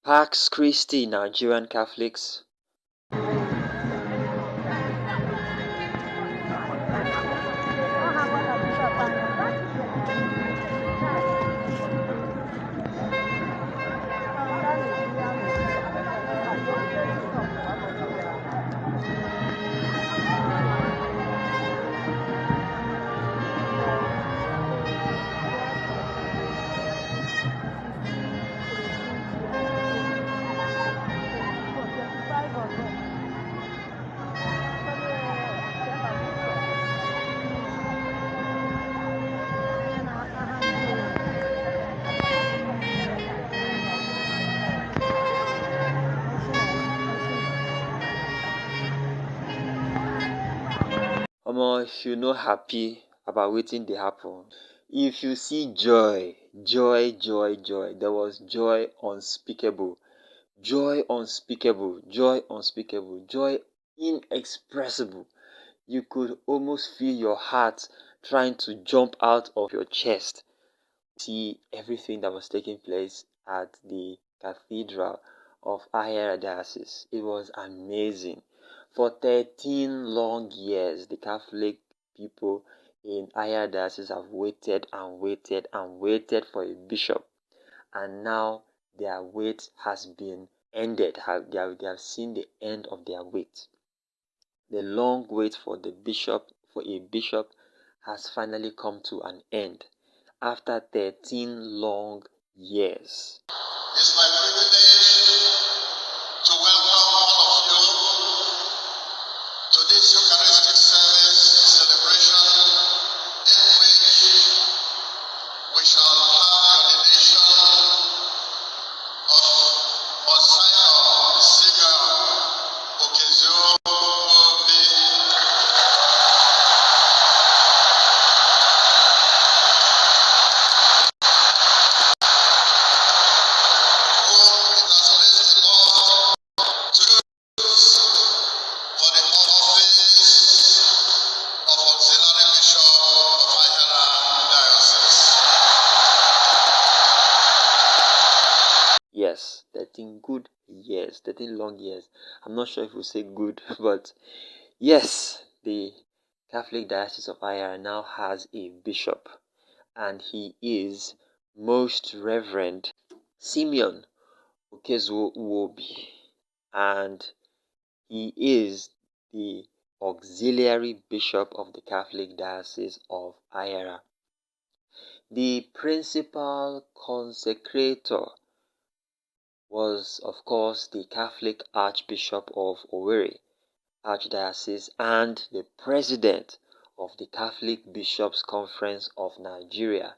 Pax Christi, Nigerian Catholics. If you no happy about wetin dey happen, if you see joy, there was joy unspeakable, joy inexpressible. You could almost feel your heart trying to jump out of your chest. See everything that was taking place at the cathedral of Ahiara Diocese. It was amazing. For 13 long years, the Catholic people in Ahiara Diocese have waited for a bishop. And now their wait has been ended. They have seen the end of their wait. The long wait for a bishop has finally come to an end after 13 long years. It's my privilege to welcome all of you to this Eucharistic service celebration in which we shall have the ordination of Monsignor Simeon Okezuo Nwobi. Yes, 13 good years, 13 long years. I'm not sure if we say good, but yes, the Catholic Diocese of Ahiara now has a bishop, and he is Most Reverend Simeon Okezuo Nwobi, and he is the auxiliary bishop of the Catholic Diocese of Ahiara. The principal consecrator was, of course, the Catholic Archbishop of Owerri Archdiocese and the president of the Catholic Bishops' Conference of Nigeria,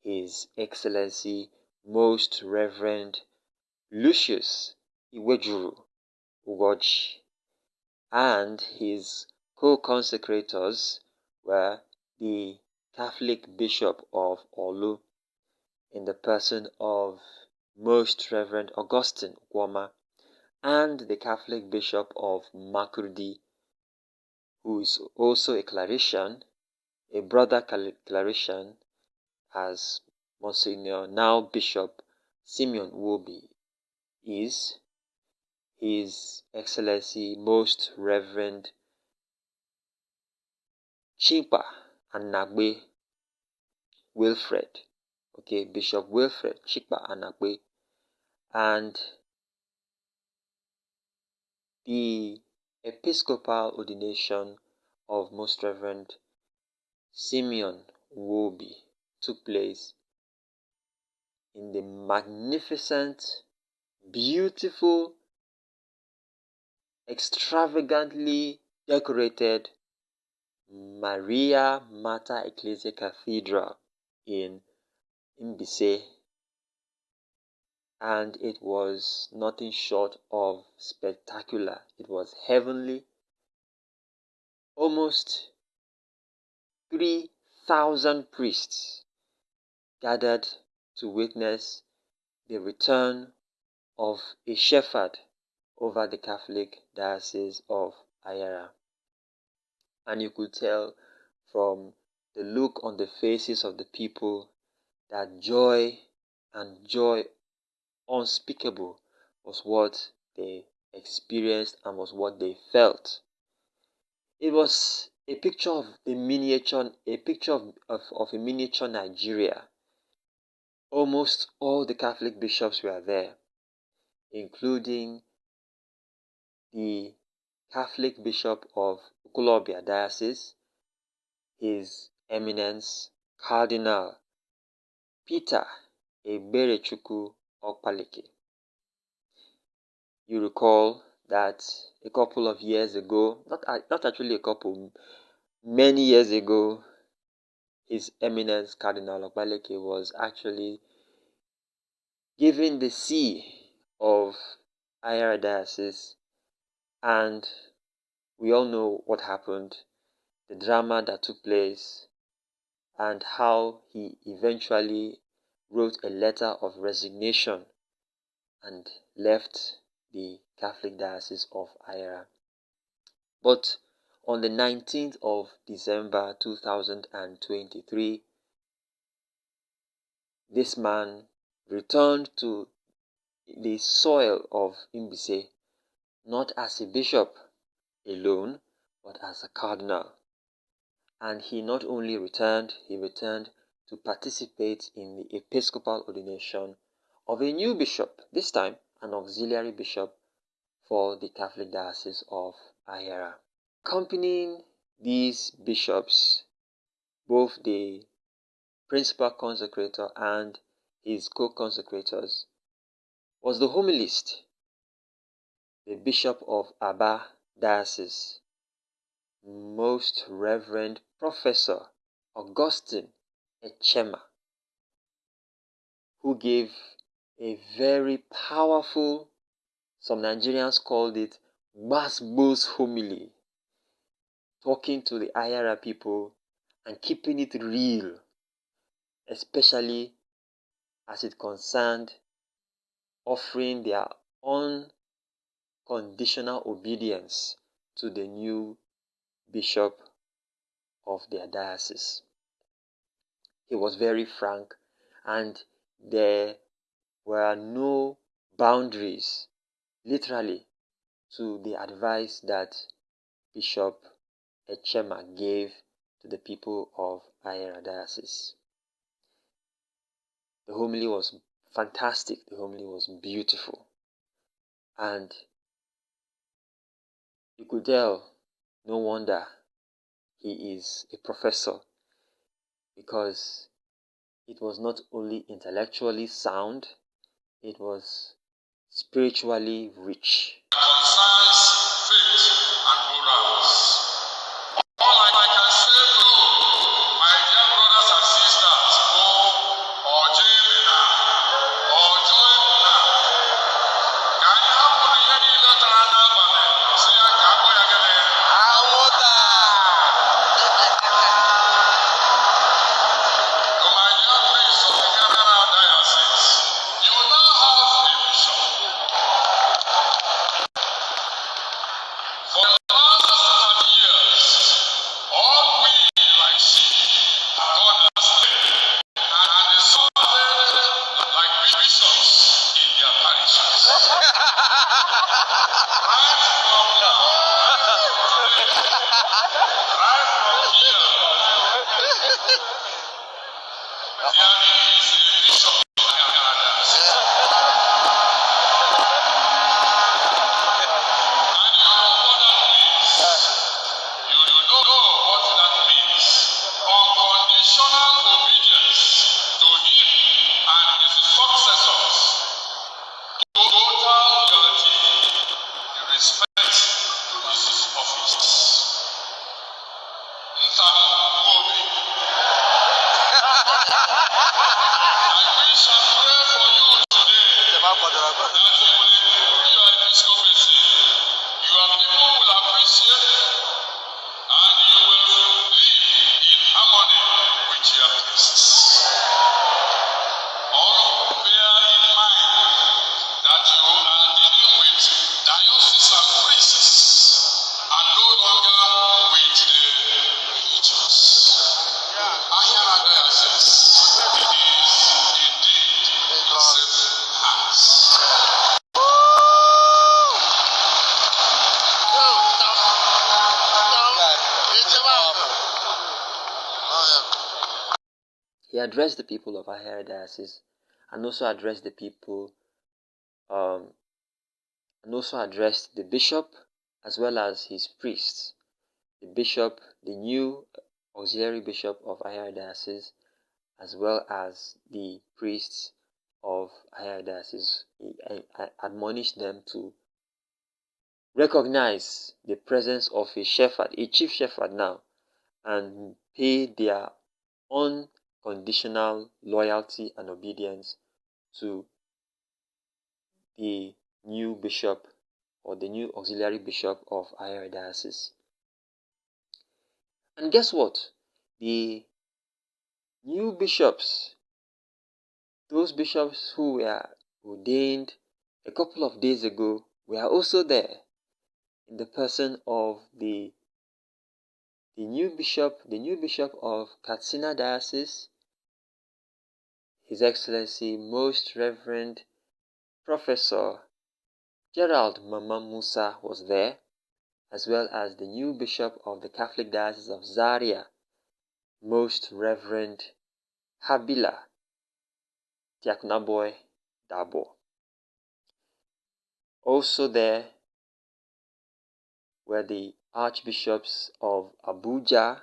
His Excellency Most Reverend Lucius Iwejuru Ugoji, and his co-consecrators were the Catholic Bishop of Olu in the person of Most Reverend Augustine Gwoma, and the Catholic Bishop of Makurdi, who is also a Claretian, a brother Claretian, as Monsignor, now Bishop Simeon Nwobi is, His Excellency Most Reverend Chimpa Anagbe Wilfred, Bishop Wilfred Chikpa Anagbe, and the Episcopal Ordination of Most Reverend Simeon Nwobi took place in the magnificent, beautiful, extravagantly decorated Maria Mater Ecclesiae Cathedral in Mbaise, and it was nothing short of spectacular. It was heavenly. Almost 3,000 priests gathered to witness the return of a shepherd over the Catholic Diocese of Ahiara. And you could tell from the look on the faces of the people that joy unspeakable was what they experienced and was what they felt. It was a picture of a miniature, of a miniature Nigeria. Almost all the Catholic bishops were there, including the Catholic Bishop of Ahiara Diocese, His Eminence Cardinal Peter Eberechukwu Okpaleke. You recall that a couple of years ago, not actually a couple, many years ago, His Eminence Cardinal Okpaleke was actually given the see of Ahiara Diocese, and we all know what happened, the drama that took place, and how he eventually wrote a letter of resignation and left the Catholic Diocese of Ahiara. But on the 19th of December 2023, this man returned to the soil of Mbaise, not as a bishop alone, but as a cardinal. And he not only returned, he returned to participate in the Episcopal Ordination of a new bishop, this time an auxiliary bishop for the Catholic Diocese of Ahiara. Accompanying these bishops, both the principal consecrator and his co-consecrators, was the homilist, the Bishop of Aba Diocese, Most Reverend Professor Augustine Echema, who gave a very powerful, some Nigerians called it Masbos homily, talking to the Ahiara people and keeping it real, especially as it concerned offering their unconditional obedience to the new bishop of their diocese. He was very frank, and there were no boundaries, literally, to the advice that Bishop Echema gave to the people of Ahiara Diocese. The homily was fantastic, the homily was beautiful, and you could tell, no wonder he is a professor, because it was not only intellectually sound, it was spiritually rich. Concerns faith and morals. All I can say to my dear brothers and sisters, go or join now, or join now. Can you help me hear the letter and album? Say, I can't go again. To my dear priest of the Ahiara Diocese, you now have a bishop. For the last 30 years, all we like sheep have gone astray, and they sounded like bishops in their parishes. Right from now, right from here, there is a bishop in Ahiara Diocese. And you know what that means. You know what that means. Unconditional obedience to him and his successors. Total loyalty in respect to his office. Nwobi, I wish and pray for you today that you will, your episcopacy, your people will appreciate and you will live in harmony with your priests. Also bear in mind that you are dealing with dioceses and priests and no longer with the religious. Ahiara Diocese is indeed in safe hands. addressed the people of Ahiara Diocese and also addressed the people, and also addressed the bishop as well as his priests. The bishop, the new auxiliary bishop of Ahiara Diocese, as well as the priests of Ahiara Diocese. He admonished them to recognize the presence of a shepherd, a chief shepherd now, and pay their unconditional loyalty and obedience to the new bishop or the new auxiliary bishop of Ahiara Diocese. And guess what? The new bishops, those bishops who were ordained a couple of days ago, were also there in the person of the new bishop of Katsina Diocese, His Excellency Most Reverend Professor Gerald Mama Musa was there, as well as the new bishop of the Catholic Diocese of Zaria, Most Reverend Habila Tiaknaboy Dabo. Also there were the Archbishops of Abuja,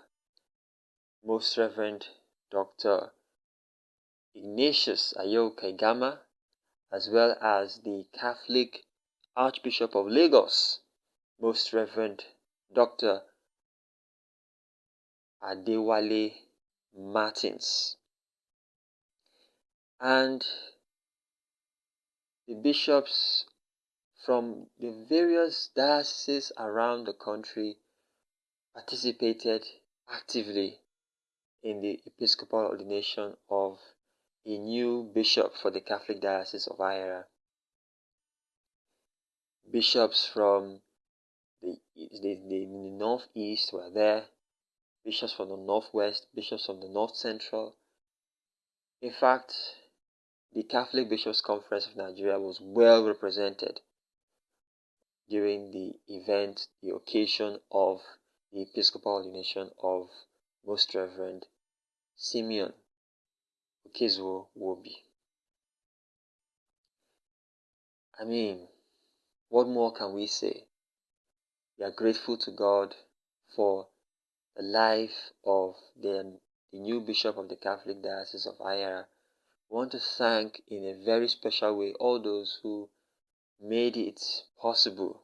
Most Reverend Dr. Ignatius Ayo-Kaigama, as well as the Catholic Archbishop of Lagos, Most Reverend Dr. Adewale Martins. And the bishops from the various dioceses around the country participated actively in the Episcopal Ordination of a new bishop for the Catholic Diocese of Ahiara. Bishops from the northeast were there, bishops from the northwest, bishops from the north central. In fact, the Catholic Bishops' Conference of Nigeria was well represented during the event, the occasion of the Episcopal Ordination of Most Reverend Simeon Okezuo Nwobi. I mean, what more can we say? We are grateful to God for the life of the new bishop of the Catholic Diocese of Ahiara. We want to thank in a very special way all those who made it possible,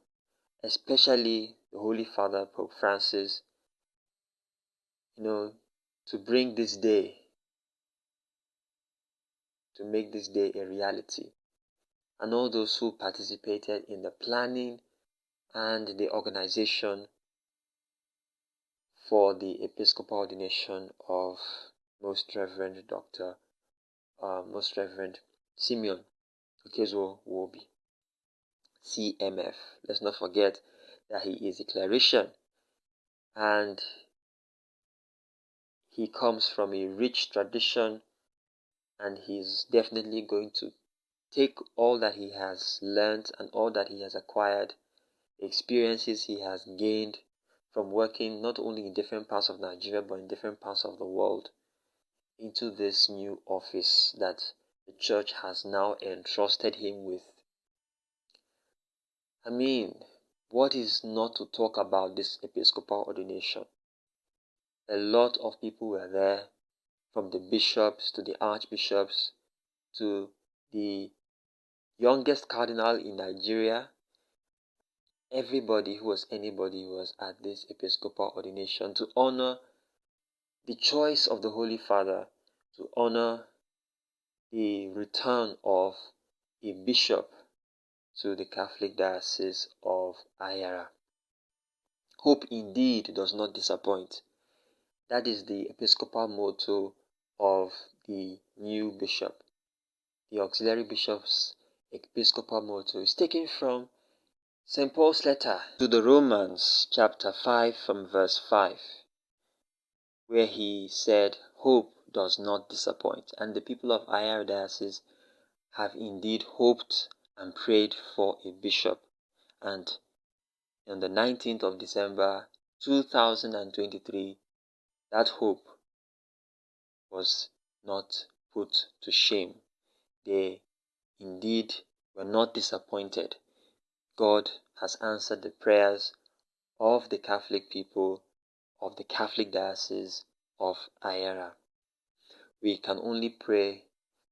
especially the Holy Father Pope Francis, to bring this day, to make this day a reality, and all those who participated in the planning and the organization for the Episcopal Ordination of Most Reverend Simeon Okezuo Nwobi, CMF. Let's not forget that he is a clerician and he comes from a rich tradition, and he's definitely going to take all that he has learned and all that he has acquired, experiences he has gained from working not only in different parts of Nigeria but in different parts of the world, into this new office that the church has now entrusted him with. I mean, what is not to talk about this Episcopal ordination? A lot of people were there, from the bishops to the archbishops to the youngest cardinal in Nigeria. Everybody who was anybody was at this Episcopal ordination to honor the choice of the Holy Father, to honor the return of a bishop to the Catholic Diocese of Ahiara. Hope indeed does not disappoint. That is the Episcopal motto of the new bishop. The auxiliary bishop's Episcopal motto is taken from St. Paul's letter to the Romans, chapter 5, from verse 5, where he said, "Hope does not disappoint." And the people of Ahiara Diocese have indeed hoped and prayed for a bishop. And on the 19th of December 2023, that hope was not put to shame. They indeed were not disappointed. God has answered the prayers of the Catholic people of the Catholic Diocese of Ahiara. We can only pray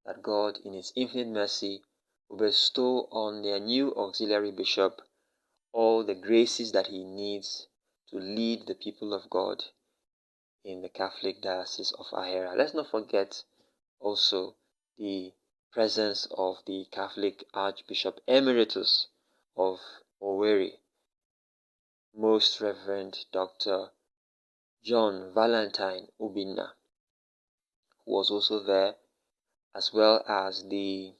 that God, in His infinite mercy, will bestow on their new auxiliary bishop all the graces that he needs to lead the people of God in the Catholic Diocese of Ahiara. Let's not forget also the presence of the Catholic Archbishop Emeritus of Owerri, Most Reverend Dr. John Valentine Obinna, who was also there, as well as the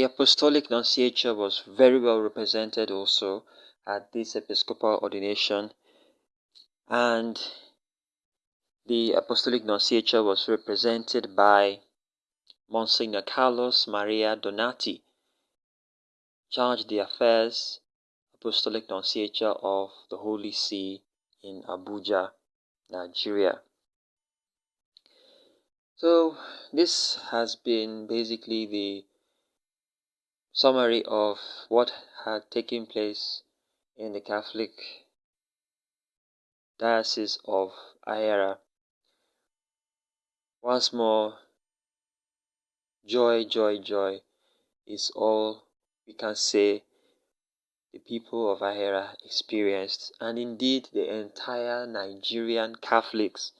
Apostolic Nunciature was very well represented also at this Episcopal Ordination, and the Apostolic Nunciature was represented by Monsignor Carlos Maria Donati, Charge d'Affaires, Apostolic Nunciature of the Holy See in Abuja, Nigeria. So this has been basically the summary of what had taken place in the Catholic Diocese of Ahiara. Once more, joy, joy, joy is all we can say the people of Ahiara experienced, and indeed the entire Nigerian Catholics.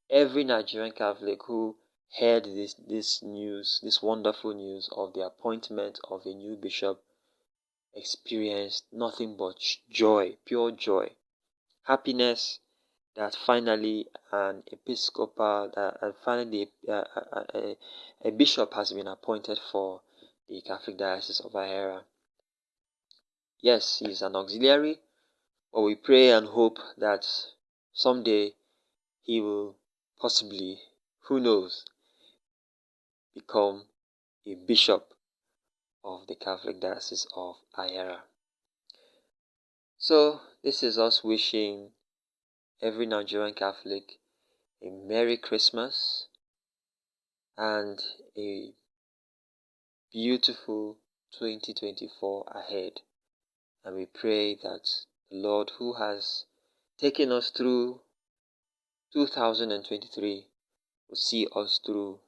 Every Nigerian Catholic who heard this news, this wonderful news of the appointment of a new bishop, experienced nothing but joy, pure joy, happiness that finally a bishop has been appointed for the Catholic Diocese of Ahiara. Yes, he is an auxiliary, but we pray and hope that someday he will possibly, who knows, become a bishop of the Catholic Diocese of Ahiara. So this is us wishing every Nigerian Catholic a Merry Christmas and a beautiful 2024 ahead. And we pray that the Lord, who has taken us through 2023, will see us through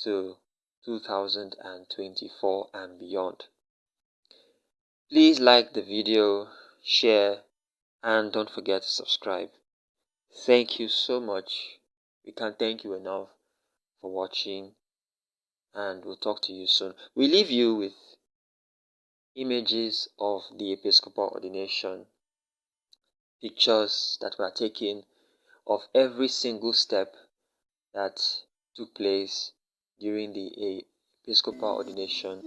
to 2024 and beyond. Please like the video, share, and don't forget to subscribe. Thank you so much. We can't thank you enough for watching, and we'll talk to you soon. We leave you with images of the Episcopal Ordination, pictures that were taken of every single step that took place during the Episcopal Ordination